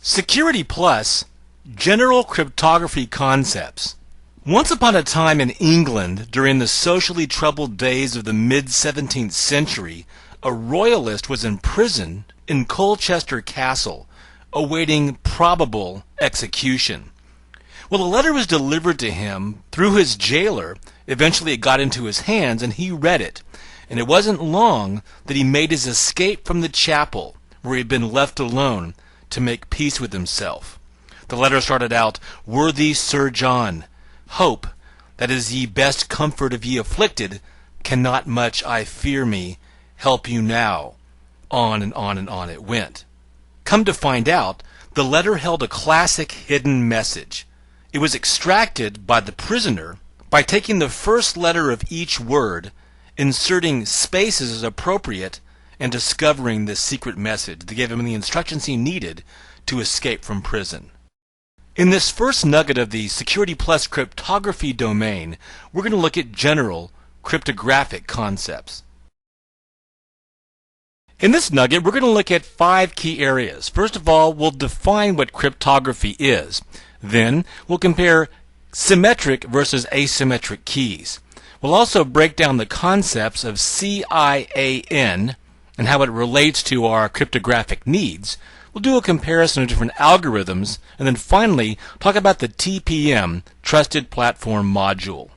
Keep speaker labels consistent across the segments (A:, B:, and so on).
A: Security Plus, General Cryptography Concepts. Once upon a time in England, during the socially troubled days of the mid-17th century, a royalist was imprisoned in Colchester Castle, awaiting probable execution. Well, a letter was delivered to him through his jailer. Eventually it got into his hands, and he read it. And it wasn't long that he made his escape from the chapel, where he had been left alone to make peace with himself. The letter started out, "Worthy Sir John, hope that as ye best comfort of ye afflicted, cannot much, I fear me, help you now." On and on and on it went. Come to find out, the letter held a classic hidden message. It was extracted by the prisoner by taking the first letter of each word, inserting spaces as appropriate, and discovering this secret message that gave him the instructions he needed to escape from prison. In this first nugget of the Security Plus cryptography domain, we're going to look at general cryptographic concepts. In this nugget, we're going to look at 5 key areas. First of all, we'll define what cryptography is. Then, we'll compare symmetric versus asymmetric keys. We'll also break down the concepts of CIAN and how it relates to our cryptographic needs. We'll do a comparison of different algorithms, and then finally talk about the TPM, Trusted Platform Module.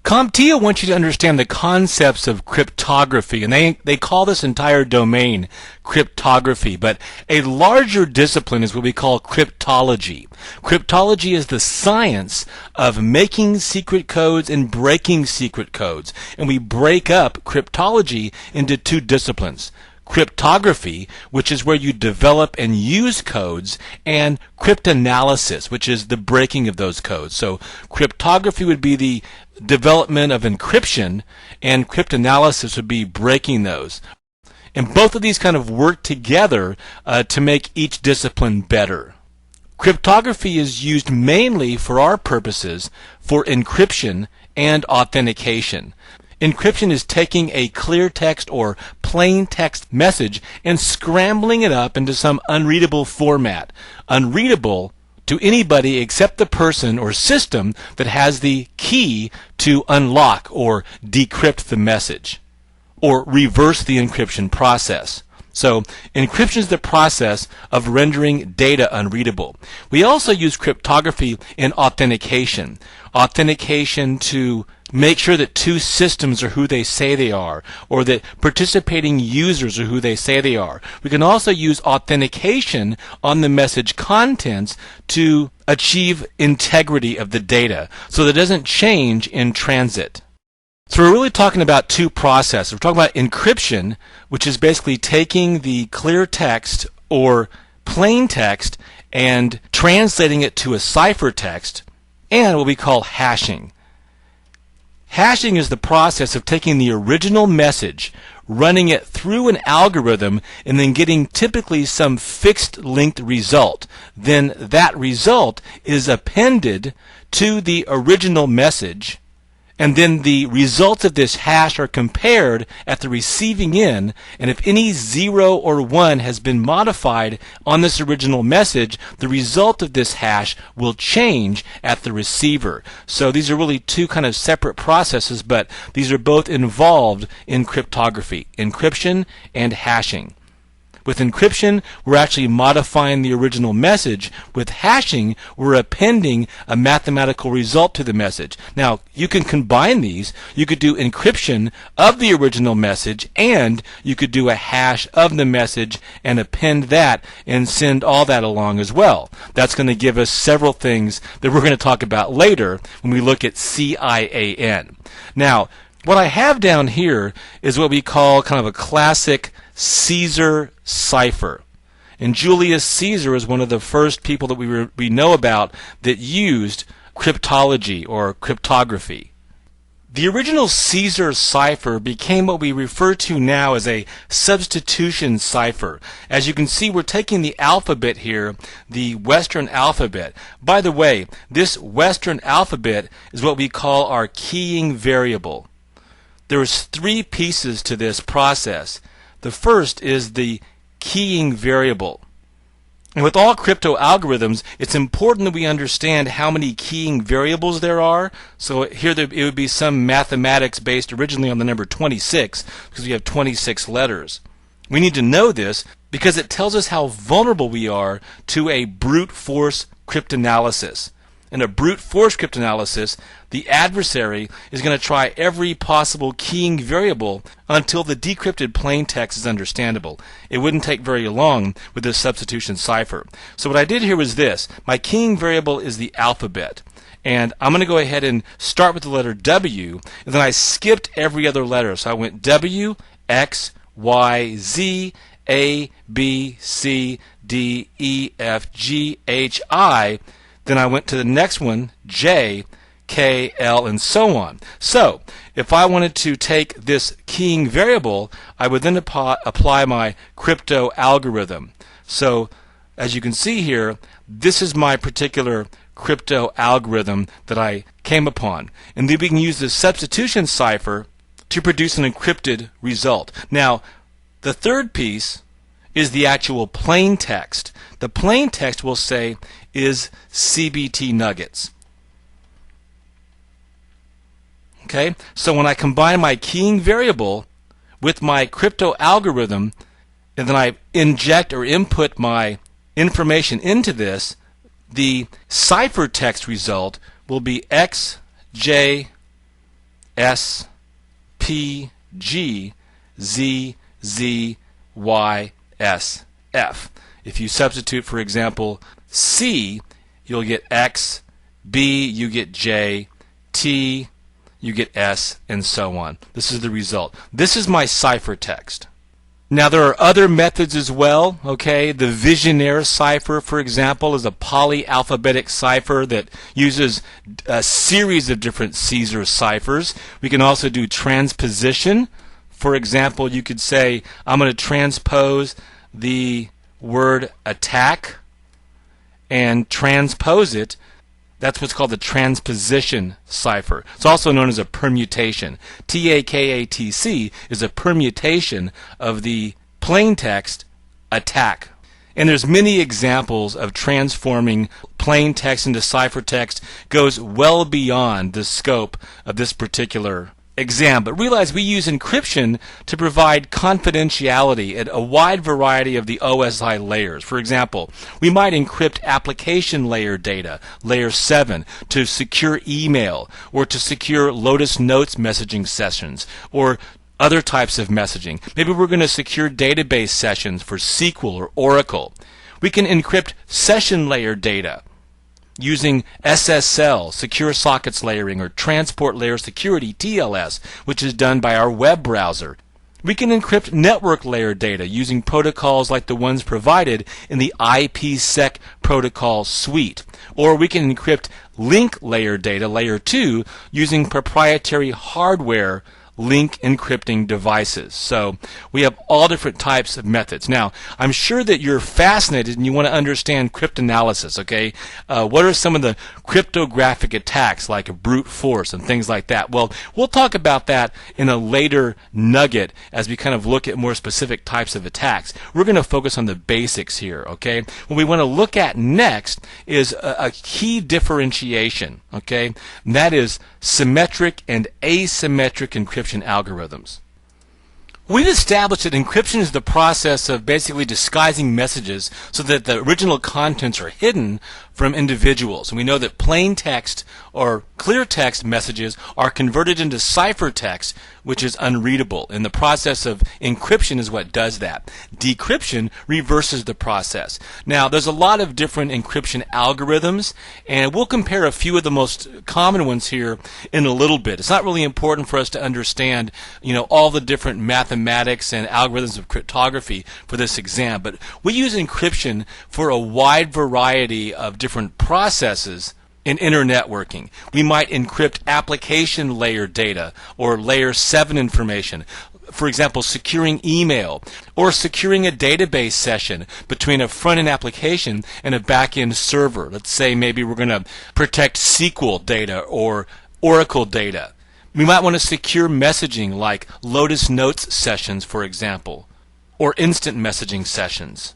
A: CompTIA wants you to understand the concepts of cryptography, and they call this entire domain cryptography, but a larger discipline is what we call cryptology. Cryptology is the science of making secret codes and breaking secret codes, and we break up cryptology into 2 disciplines. Cryptography, which is where you develop and use codes, and cryptanalysis, which is the breaking of those codes. So cryptography would be the development of encryption, and cryptanalysis would be breaking those. And both of these kind of work together to make each discipline better. Cryptography is used mainly for our purposes for encryption and authentication. Encryption is taking a clear text or plain text message and scrambling it up into some unreadable format. Unreadable to anybody except the person or system that has the key to unlock or decrypt the message or reverse the encryption process. So encryption is the process of rendering data unreadable. We also use cryptography in authentication. Authentication to make sure that 2 systems are who they say they are, or that participating users are who they say they are. We can also use authentication on the message contents to achieve integrity of the data so that it doesn't change in transit. So we're really talking about 2 processes. We're talking about encryption, which is basically taking the clear text or plain text and translating it to a ciphertext, and what we call hashing. Hashing is the process of taking the original message, running it through an algorithm, and then getting typically some fixed length result. Then that result is appended to the original message, and then the results of this hash are compared at the receiving end, and if any 0 or 1 has been modified on this original message, the result of this hash will change at the receiver. So these are really 2 kind of separate processes, but these are both involved in cryptography, encryption and hashing. With encryption, we're actually modifying the original message. With hashing, we're appending a mathematical result to the message. Now, you can combine these. You could do encryption of the original message, and you could do a hash of the message and append that and send all that along as well. That's going to give us several things that we're going to talk about later when we look at CIAN. Now, what I have down here is what we call kind of a classic Caesar cipher. And Julius Caesar is one of the first people that we know about that used cryptology or cryptography. The original Caesar cipher became what we refer to now as a substitution cipher. As you can see, we're taking the alphabet here, the Western alphabet. By the way, this Western alphabet is what we call our keying variable. There's 3 pieces to this process. The first is the keying variable. And with all crypto algorithms, it's important that we understand how many keying variables there are. So here it would be some mathematics based originally on the number 26 because we have 26 letters. We need to know this because it tells us how vulnerable we are to a brute force cryptanalysis. In a brute force cryptanalysis, the adversary is going to try every possible keying variable until the decrypted plain text is understandable. It wouldn't take very long with this substitution cipher. So what I did here was this. My keying variable is the alphabet. And I'm going to go ahead and start with the letter W, and then I skipped every other letter. So I went W, X, Y, Z, A, B, C, D, E, F, G, H, I. Then I went to the next one, J, K, L, and so on. So, if I wanted to take this keying variable, I would then apply my crypto algorithm. So, as you can see here, this is my particular crypto algorithm that I came upon. And then we can use the substitution cipher to produce an encrypted result. Now, the third piece is the actual plain text. The plain text we'll say is CBT nuggets. Okay, so when I combine my keying variable with my crypto algorithm, and then I inject or input my information into this, the ciphertext result will be X, J, S, P, G, Z, Z, Y, S, F. If you substitute, for example, C, you'll get X, B, you get J, T, you get S, and so on. This is the result. This is my ciphertext. Now there are other methods as well, okay? The Visionaire cipher, for example, is a polyalphabetic cipher that uses a series of different Caesar ciphers. We can also do transposition. For example, you could say, I'm going to transpose the word attack and transpose it. That's what's called the transposition cipher. It's also known as a permutation. TAKATC is a permutation of the plain text attack. And there's many examples of transforming plain text into ciphertext. Goes well beyond the scope of this particular exam, but realize we use encryption to provide confidentiality at a wide variety of the OSI layers. For example, we might encrypt application layer data, layer 7, to secure email, or to secure Lotus Notes messaging sessions, or other types of messaging. Maybe we're going to secure database sessions for SQL or Oracle. We can encrypt session layer data using SSL, secure sockets layering, or transport layer security, TLS, which is done by our web browser. We can encrypt network layer data using protocols like the ones provided in the IPsec protocol suite. Or we can encrypt link layer data, layer 2, using proprietary hardware link encrypting devices. So we have all different types of methods. Now, I'm sure that you're fascinated and you want to understand cryptanalysis, okay? What are some of the cryptographic attacks like brute force and things like that? Well, we'll talk about that in a later nugget as we kind of look at more specific types of attacks. We're going to focus on the basics here, okay? What we want to look at next is a key differentiation, okay? And that is symmetric and asymmetric encryption algorithms. We've established that encryption is the process of basically disguising messages so that the original contents are hidden from individuals. And we know that plain text or clear text messages are converted into ciphertext, which is unreadable. And the process of encryption is what does that. Decryption reverses the process. Now, there's a lot of different encryption algorithms, and we'll compare a few of the most common ones here in a little bit. It's not really important for us to understand, all the different mathematics and algorithms of cryptography for this exam, but we use encryption for a wide variety of different processes in internetworking. We might encrypt application layer data or layer 7 information. For example, securing email or securing a database session between a front-end application and a back-end server. Let's say maybe we're going to protect SQL data or Oracle data. We might want to secure messaging like Lotus Notes sessions, for example, or instant messaging sessions.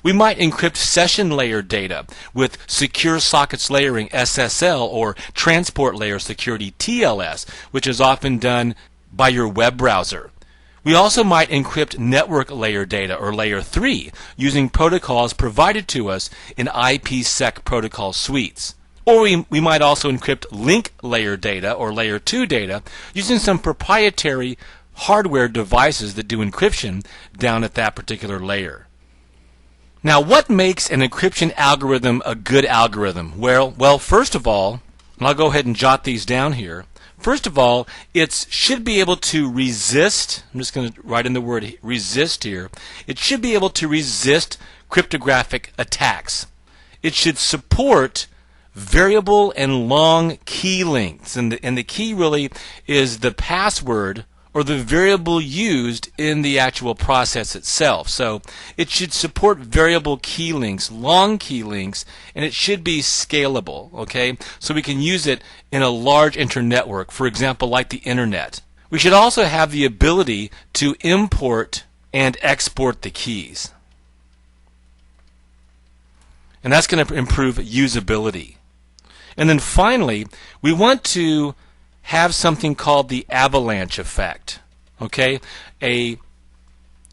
A: We might encrypt session layer data with secure sockets layering SSL or transport layer security TLS, which is often done by your web browser. We also might encrypt network layer data, or layer 3, using protocols provided to us in IPsec protocol suites. Or we might also encrypt link layer data, or layer 2 data, using some proprietary hardware devices that do encryption down at that particular layer. Now, what makes an encryption algorithm a good algorithm? Well, first of all, and I'll go ahead and jot these down here. First of all, it should be able to resist, I'm just going to write in the word resist here, it should be able to resist cryptographic attacks. It should support variable and long key lengths, and the key really is the password or the variable used in the actual process itself. So it should support variable key lengths, long key lengths, and it should be scalable, okay? So we can use it in a large internetwork, for example, like the internet. We should also have the ability to import and export the keys. And that's going to improve usability. And then finally, we want to have something called the avalanche effect. Okay? A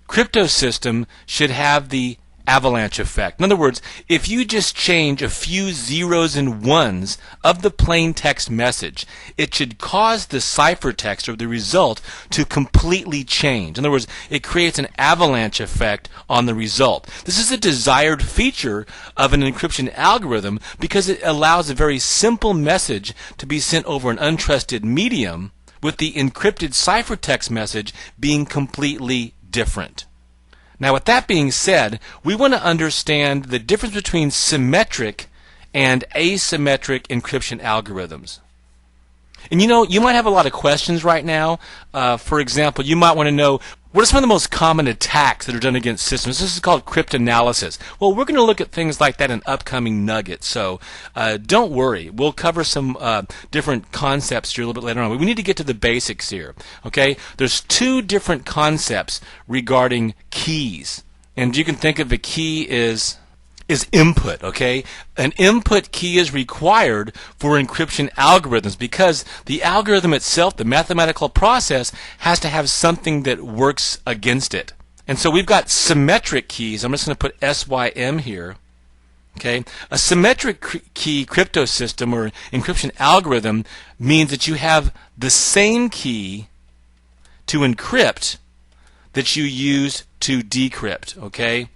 A: crypto system should have the avalanche effect. In other words, if you just change a few zeros and ones of the plain text message, it should cause the ciphertext or the result to completely change. In other words, it creates an avalanche effect on the result. This is a desired feature of an encryption algorithm because it allows a very simple message to be sent over an untrusted medium with the encrypted ciphertext message being completely different. Now, with that being said, we want to understand the difference between symmetric and asymmetric encryption algorithms. And you know, you might have a lot of questions right now. For example, you might want to know, what are some of the most common attacks that are done against systems? This is called cryptanalysis. Well, we're going to look at things like that in upcoming nuggets, so don't worry. We'll cover some different concepts here a little bit later on. But we need to get to the basics here, okay? There's two different concepts regarding keys. And you can think of a key is input, okay? An input key is required for encryption algorithms because the algorithm itself, the mathematical process, has to have something that works against it. And so we've got symmetric keys. I'm just going to put SYM here. Okay? A symmetric key crypto system or encryption algorithm means that you have the same key to encrypt that you use to decrypt, okay?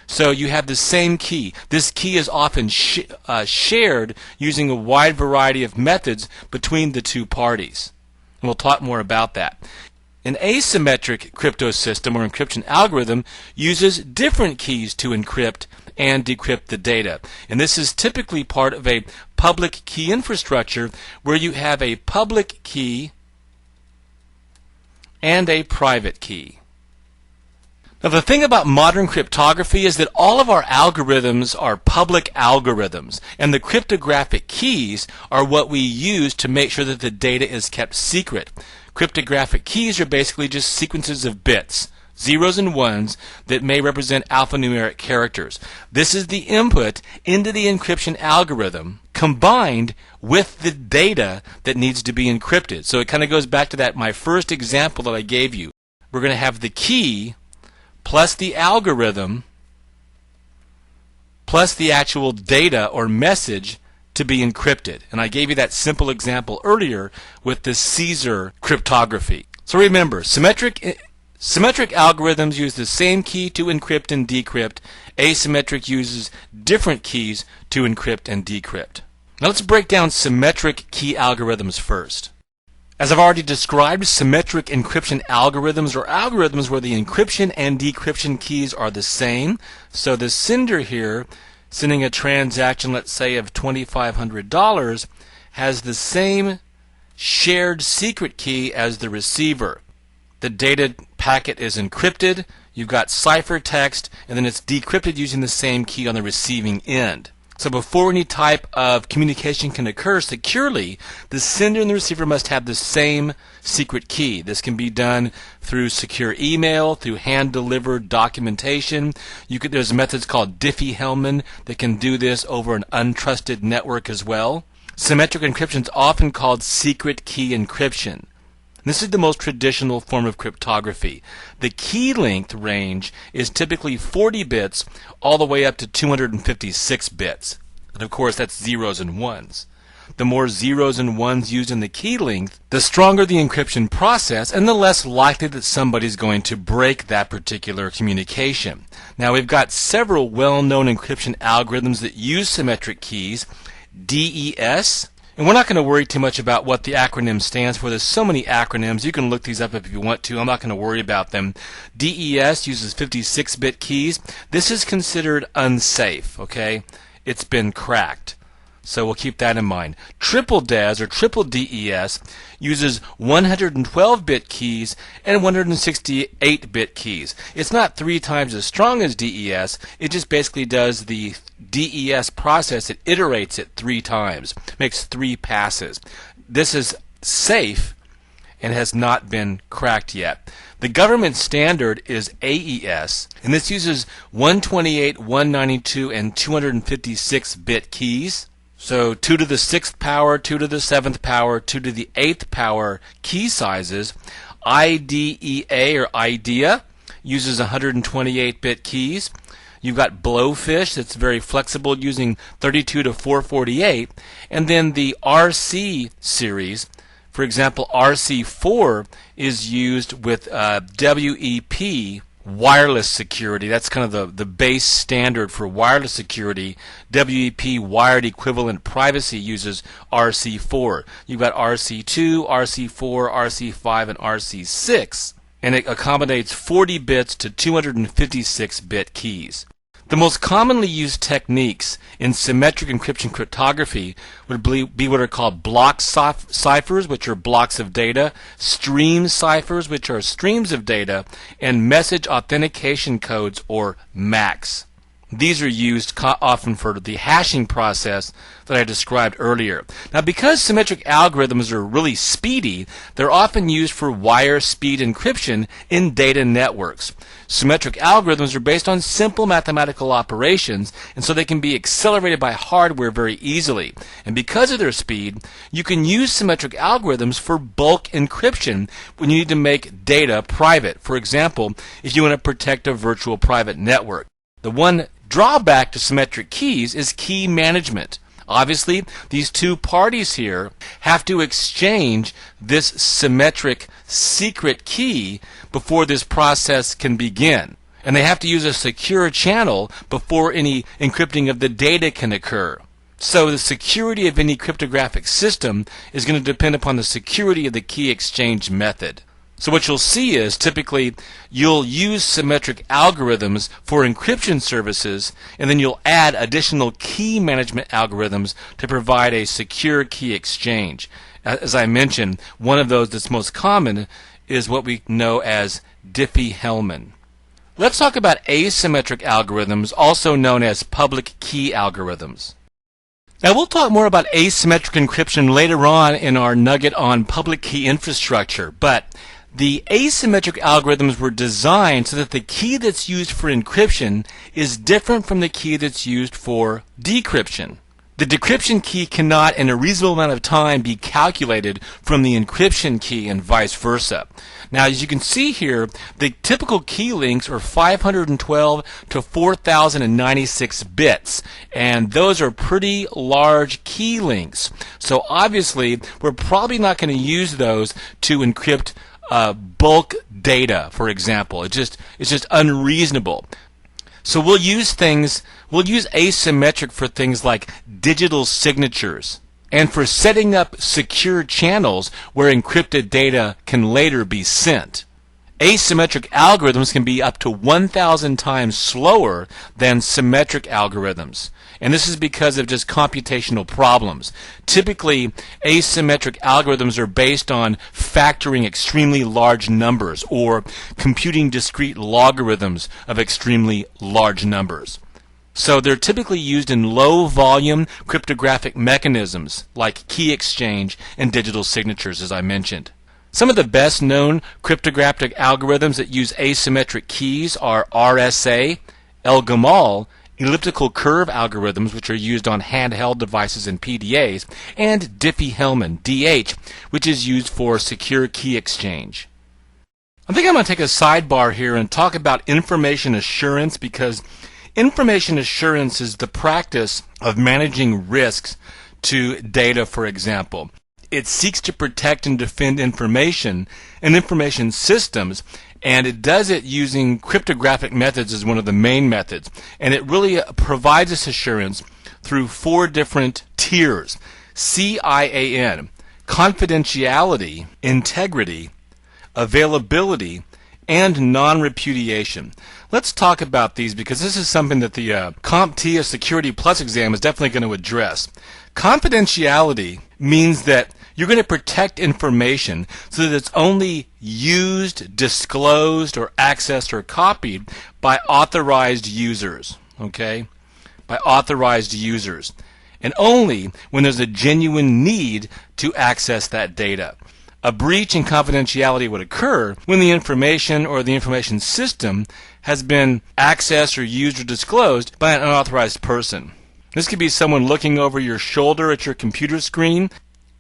A: So you have the same key. This key is often shared using a wide variety of methods between the two parties. And we'll talk more about that. An asymmetric crypto system or encryption algorithm uses different keys to encrypt and decrypt the data. And this is typically part of a public key infrastructure where you have a public key and a private key. Now, the thing about modern cryptography is that all of our algorithms are public algorithms, and the cryptographic keys are what we use to make sure that the data is kept secret. Cryptographic keys are basically just sequences of bits, zeros and ones, that may represent alphanumeric characters. This is the input into the encryption algorithm combined with the data that needs to be encrypted. So it kind of goes back to that my first example that I gave you. We're going to have the key plus the algorithm, plus the actual data or message to be encrypted. And I gave you that simple example earlier with the Caesar cryptography. So remember, symmetric algorithms use the same key to encrypt and decrypt. Asymmetric uses different keys to encrypt and decrypt. Now let's break down symmetric key algorithms first. As I've already described, symmetric encryption algorithms are algorithms where the encryption and decryption keys are the same. So the sender here, sending a transaction, let's say, of $2,500, has the same shared secret key as the receiver. The data packet is encrypted, you've got ciphertext, and then it's decrypted using the same key on the receiving end. So before any type of communication can occur securely, the sender and the receiver must have the same secret key. This can be done through secure email, through hand-delivered documentation. There's methods called Diffie-Hellman that can do this over an untrusted network as well. Symmetric encryption is often called secret key encryption. This is the most traditional form of cryptography. The key length range is typically 40 bits all the way up to 256 bits. And of course, that's zeros and ones. The more zeros and ones used in the key length, the stronger the encryption process and the less likely that somebody's going to break that particular communication. Now, we've got several well-known encryption algorithms that use symmetric keys. DES. And we're not going to worry too much about what the acronym stands for. There's so many acronyms. You can look these up if you want to. I'm not going to worry about them. DES uses 56-bit keys. This is considered unsafe, okay? It's been cracked. So we'll keep that in mind. Triple DES or triple DES uses 112-bit keys and 168-bit keys. It's not 3 times as strong as DES. It just basically does the DES process. It iterates it 3 times, makes 3 passes. This is safe and has not been cracked yet. The government standard is AES, and this uses 128, 192, and 256-bit keys. So 2 to the 6th power, 2 to the 7th power, 2 to the 8th power key sizes. IDEA or IDEA uses 128-bit keys. You've got Blowfish that's very flexible using 32 to 448. And then the RC series, for example, RC4 is used with WEP wireless security. That's kind of the base standard for wireless security. WEP wired equivalent privacy uses RC4. You've got RC2, RC4, RC5, and RC6, and it accommodates 40 bits to 256-bit keys. The most commonly used techniques in symmetric encryption cryptography would be what are called block ciphers, which are blocks of data, stream ciphers, which are streams of data, and message authentication codes, or MACs. These are used often for the hashing process that I described earlier. Now, because symmetric algorithms are really speedy, they're often used for wire speed encryption in data networks. Symmetric algorithms are based on simple mathematical operations, and so they can be accelerated by hardware very easily. And because of their speed, you can use symmetric algorithms for bulk encryption when you need to make data private. For example, if you want to protect a virtual private network. The one drawback to symmetric keys is key management. Obviously, these two parties here have to exchange this symmetric secret key before this process can begin. And they have to use a secure channel before any encrypting of the data can occur. So the security of any cryptographic system is going to depend upon the security of the key exchange method. So what you'll see is typically you'll use symmetric algorithms for encryption services, and then you'll add additional key management algorithms to provide a secure key exchange. As I mentioned, one of those that's most common is what we know as Diffie-Hellman. Let's talk about asymmetric algorithms, also known as public key algorithms. Now, we'll talk more about asymmetric encryption later on in our nugget on public key infrastructure, but the asymmetric algorithms were designed so that the key that's used for encryption is different from the key that's used for decryption. The decryption key cannot, in a reasonable amount of time, be calculated from the encryption key and vice versa. Now, as you can see here, the typical key lengths are 512 to 4096 bits, and those are pretty large key lengths. So obviously, we're probably not going to use those to encrypt bulk data, for example. It's just unreasonable. So we'll use asymmetric for things like digital signatures and for setting up secure channels where encrypted data can later be sent. Asymmetric algorithms can be up to 1,000 times slower than symmetric algorithms. And this is because of just computational problems. Typically, asymmetric algorithms are based on factoring extremely large numbers or computing discrete logarithms of extremely large numbers. So they're typically used in low-volume cryptographic mechanisms like key exchange and digital signatures, as I mentioned. Some of the best-known cryptographic algorithms that use asymmetric keys are RSA, El-Gamal, elliptical curve algorithms, which are used on handheld devices and PDAs, and Diffie-Hellman, DH, which is used for secure key exchange. I think I'm going to take a sidebar here and talk about information assurance, because information assurance is the practice of managing risks to data, for example. It seeks to protect and defend information and information systems, and it does it using cryptographic methods as one of the main methods. And it really provides us assurance through 4 different tiers: CIAN, confidentiality, integrity, availability, and non-repudiation. Let's talk about these, because this is something that the CompTIA Security Plus exam is definitely going to address. Confidentiality means that you're going to protect information so that it's only used, disclosed, or accessed or copied by authorized users, okay? By authorized users. And only when there's a genuine need to access that data. A breach in confidentiality would occur when the information or the information system has been accessed or used or disclosed by an unauthorized person. This could be someone looking over your shoulder at your computer screen.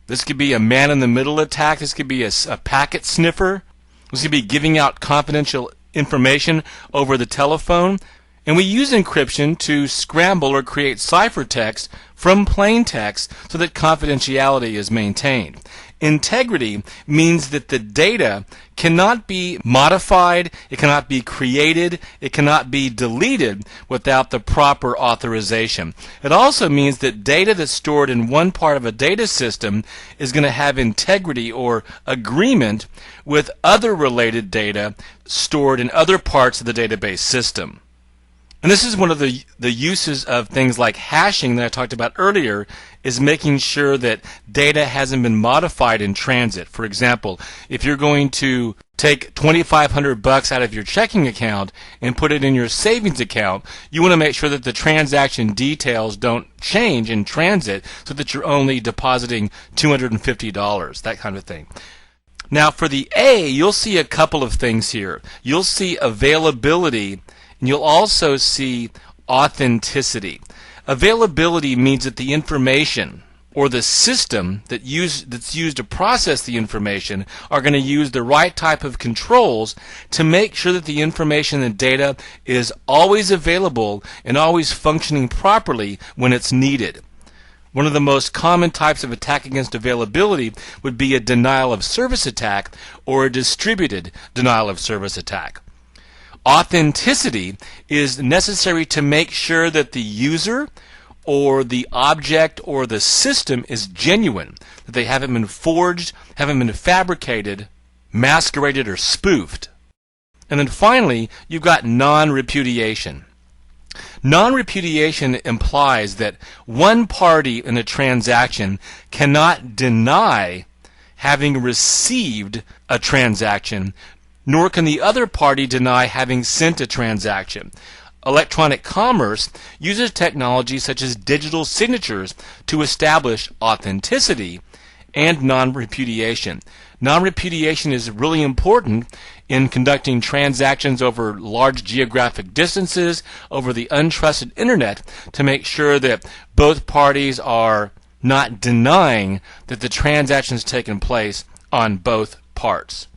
A: This could be a man-in-the-middle attack. This could be a packet sniffer. This could be giving out confidential information over the telephone. And we use encryption to scramble or create ciphertext from plain text so that confidentiality is maintained. Integrity means that the data cannot be modified, it cannot be created, it cannot be deleted without the proper authorization. It also means that data that's stored in one part of a data system is going to have integrity or agreement with other related data stored in other parts of the database system. And this is one of the uses of things like hashing that I talked about earlier, is making sure that data hasn't been modified in transit. For example, if you're going to take $2,500 out of your checking account and put it in your savings account, you want to make sure that the transaction details don't change in transit so that you're only depositing $250, that kind of thing. Now for the A, you'll see a couple of things here. You'll see availability, and you'll also see authenticity. Availability means that the information or the system that's used to process the information are going to use the right type of controls to make sure that the information and data is always available and always functioning properly when it's needed. One of the most common types of attack against availability would be a denial of service attack or a distributed denial of service attack. Authenticity is necessary to make sure that the user or the object or the system is genuine, that they haven't been forged, haven't been fabricated, masqueraded, or spoofed. And then finally, you've got non-repudiation. Non-repudiation implies that one party in a transaction cannot deny having received a transaction, nor can the other party deny having sent a transaction. Electronic commerce uses technology such as digital signatures to establish authenticity and non-repudiation. Non-repudiation is really important in conducting transactions over large geographic distances, over the untrusted internet, to make sure that both parties are not denying that the transaction has taken place on both parts.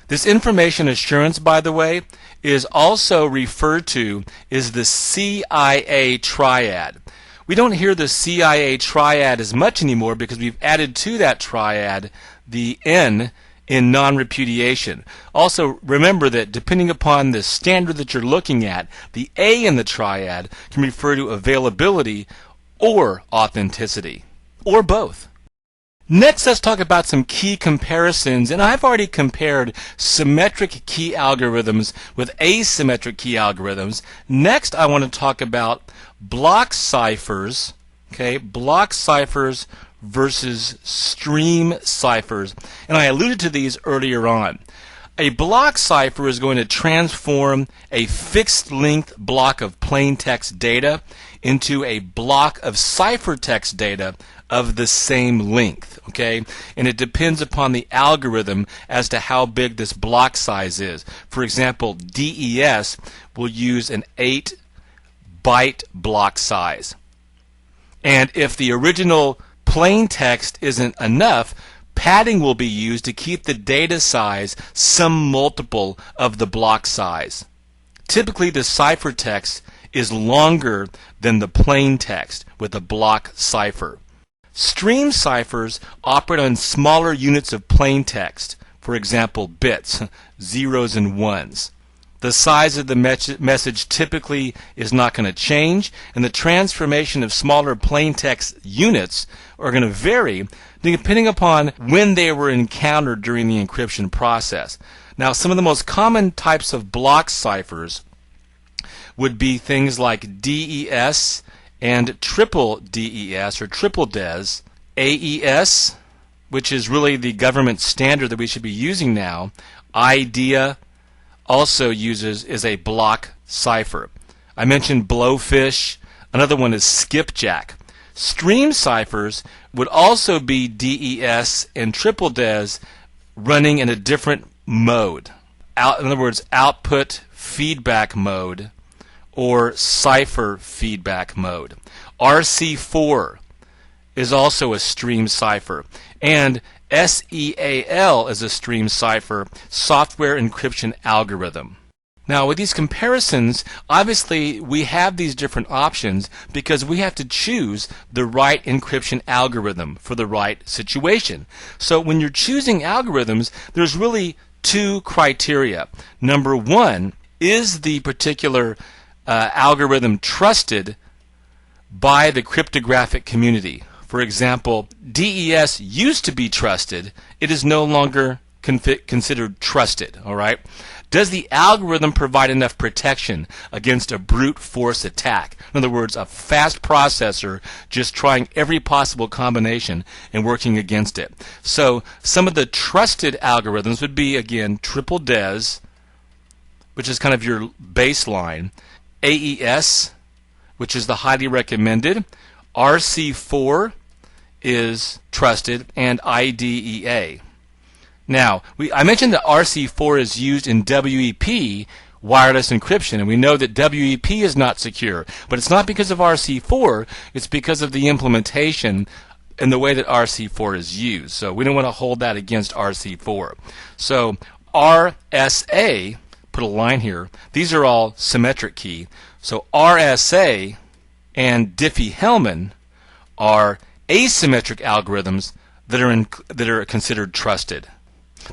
A: This information assurance, by the way, is also referred to as the CIA triad. We don't hear the CIA triad as much anymore because we've added to that triad the N in non-repudiation. Also, remember that depending upon the standard that you're looking at, the A in the triad can refer to availability or authenticity, or both. Next, let's talk about some key comparisons, and I've already compared symmetric key algorithms with asymmetric key algorithms. Next, I want to talk about block ciphers, block ciphers versus stream ciphers, and I alluded to these earlier on. A block cipher is going to transform a fixed length block of plain text data into a block of ciphertext data of the same length, okay? And it depends upon the algorithm as to how big this block size is. For example, DES will use an 8-byte block size. And if the original plain text isn't enough, padding will be used to keep the data size some multiple of the block size. Typically, the ciphertext is longer than the plain text with a block cipher. Stream ciphers operate on smaller units of plain text, for example, bits, zeros and ones. The size of the message typically is not going to change, and the transformation of smaller plain text units are going to vary depending upon when they were encountered during the encryption process. Now, some of the most common types of block ciphers would be things like DES and triple DES or triple DES, AES, which is really the government standard that we should be using now. IDEA also is a block cipher. I mentioned Blowfish. Another one is Skipjack. Stream ciphers would also be DES and triple DES running in a different mode. In other words, output feedback mode or cipher feedback mode. RC4 is also a stream cipher, and SEAL is a stream cipher, software encryption algorithm. Now, with these comparisons, obviously we have these different options because we have to choose the right encryption algorithm for the right situation. So when you're choosing algorithms, there's really two criteria. Number one, is the particular algorithm trusted by the cryptographic community? For example, DES used to be trusted. It is no longer considered trusted, all right? Does the algorithm provide enough protection against a brute force attack? In other words, a fast processor just trying every possible combination and working against it. So some of the trusted algorithms would be, again, triple DES, which is kind of your baseline, AES, which is the highly recommended, RC4 is trusted, and IDEA. Now, I mentioned that RC4 is used in WEP, wireless encryption, and we know that WEP is not secure, but it's not because of RC4, it's because of the implementation and the way that RC4 is used. So we don't want to hold that against RC4. So RSA, put a line here, these are all symmetric key. So RSA and Diffie-Hellman are asymmetric algorithms that are considered trusted.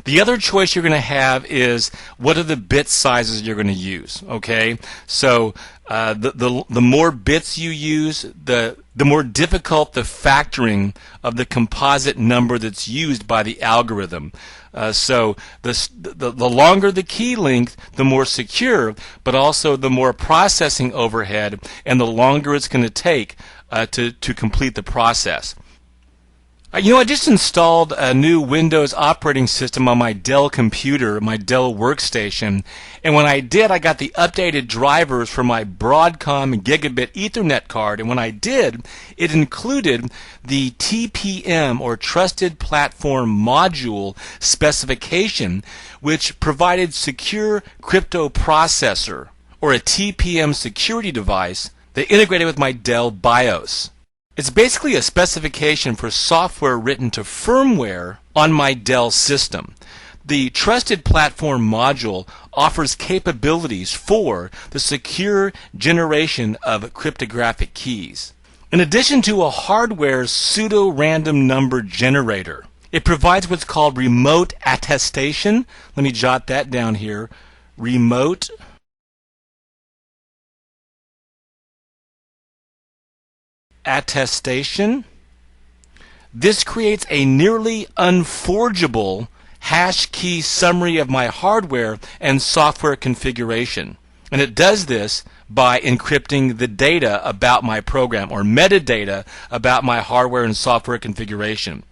A: The other choice you're going to have is what are the bit sizes you're going to use. Okay, so the more bits you use, the more difficult the factoring of the composite number that's used by the algorithm. So the longer the key length, the more secure, but also the more processing overhead and the longer it's going to take to complete the process. I just installed a new Windows operating system on my Dell computer, my Dell workstation, and when I did, I got the updated drivers for my Broadcom Gigabit Ethernet card, and when I did, it included the TPM, or Trusted Platform Module specification, which provided secure crypto processor, or a TPM security device that integrated with my Dell BIOS. It's basically a specification for software written to firmware on my Dell system. The Trusted Platform Module offers capabilities for the secure generation of cryptographic keys. In addition to a hardware pseudo-random number generator, it provides what's called remote attestation. Let me jot that down here. Remote attestation. This creates a nearly unforgeable hash key summary of my hardware and software configuration. And it does this by encrypting the data about my program, or metadata about my hardware and software configuration.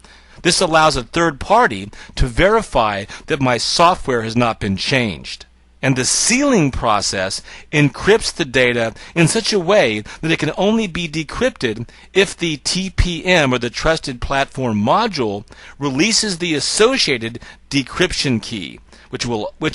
A: This allows a third party to verify that my software has not been changed. And the sealing process encrypts the data in such a way that it can only be decrypted if the TPM, or the Trusted Platform Module, releases the associated decryption key, which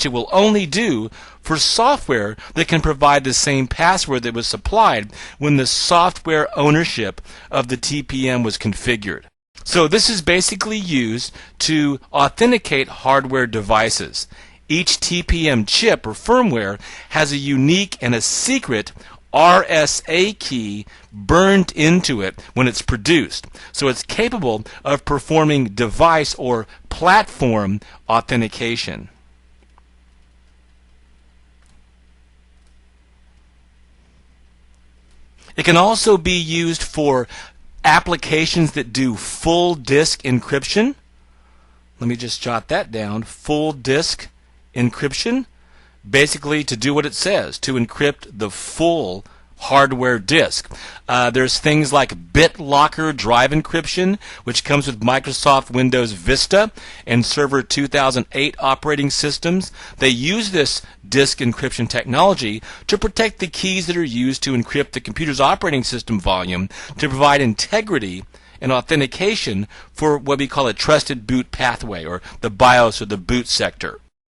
A: it will only do for software that can provide the same password that was supplied when the software ownership of the TPM was configured. So this is basically used to authenticate hardware devices. Each TPM chip or firmware has a unique and a secret RSA key burned into it when it's produced. So it's capable of performing device or platform authentication. It can also be used for applications that do full disk encryption. Let me just jot that down. Full disk encryption, basically to do what it says, to encrypt the full hardware disk. There's things like BitLocker drive encryption, which comes with Microsoft Windows Vista and Server 2008 operating systems. They use this disk encryption technology to protect the keys that are used to encrypt the computer's operating system volume to provide integrity and authentication for what we call a trusted boot pathway, or the BIOS or the boot sector.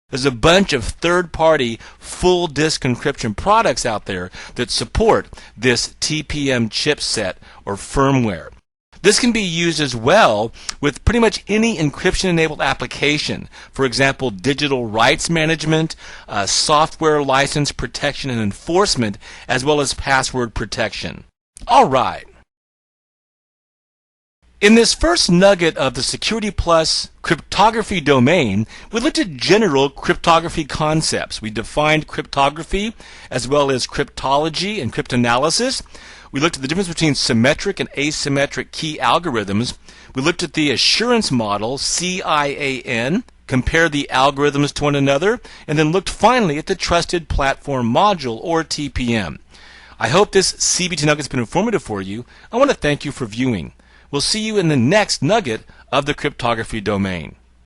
A: There's a bunch of third-party full disk encryption products out there that support this TPM chipset or firmware. This can be used as well with pretty much any encryption-enabled application. For example, digital rights management, software license protection and enforcement, as well as password protection. All right. In this first nugget of the Security Plus cryptography domain, we looked at general cryptography concepts. We defined cryptography as well as cryptology and cryptanalysis. We looked at the difference between symmetric and asymmetric key algorithms. We looked at the assurance model, CIAN, compared the algorithms to one another, and then looked finally at the Trusted Platform Module, or TPM. I hope this CBT nugget has been informative for you. I want to thank you for viewing. We'll see you in the next nugget of the cryptography domain.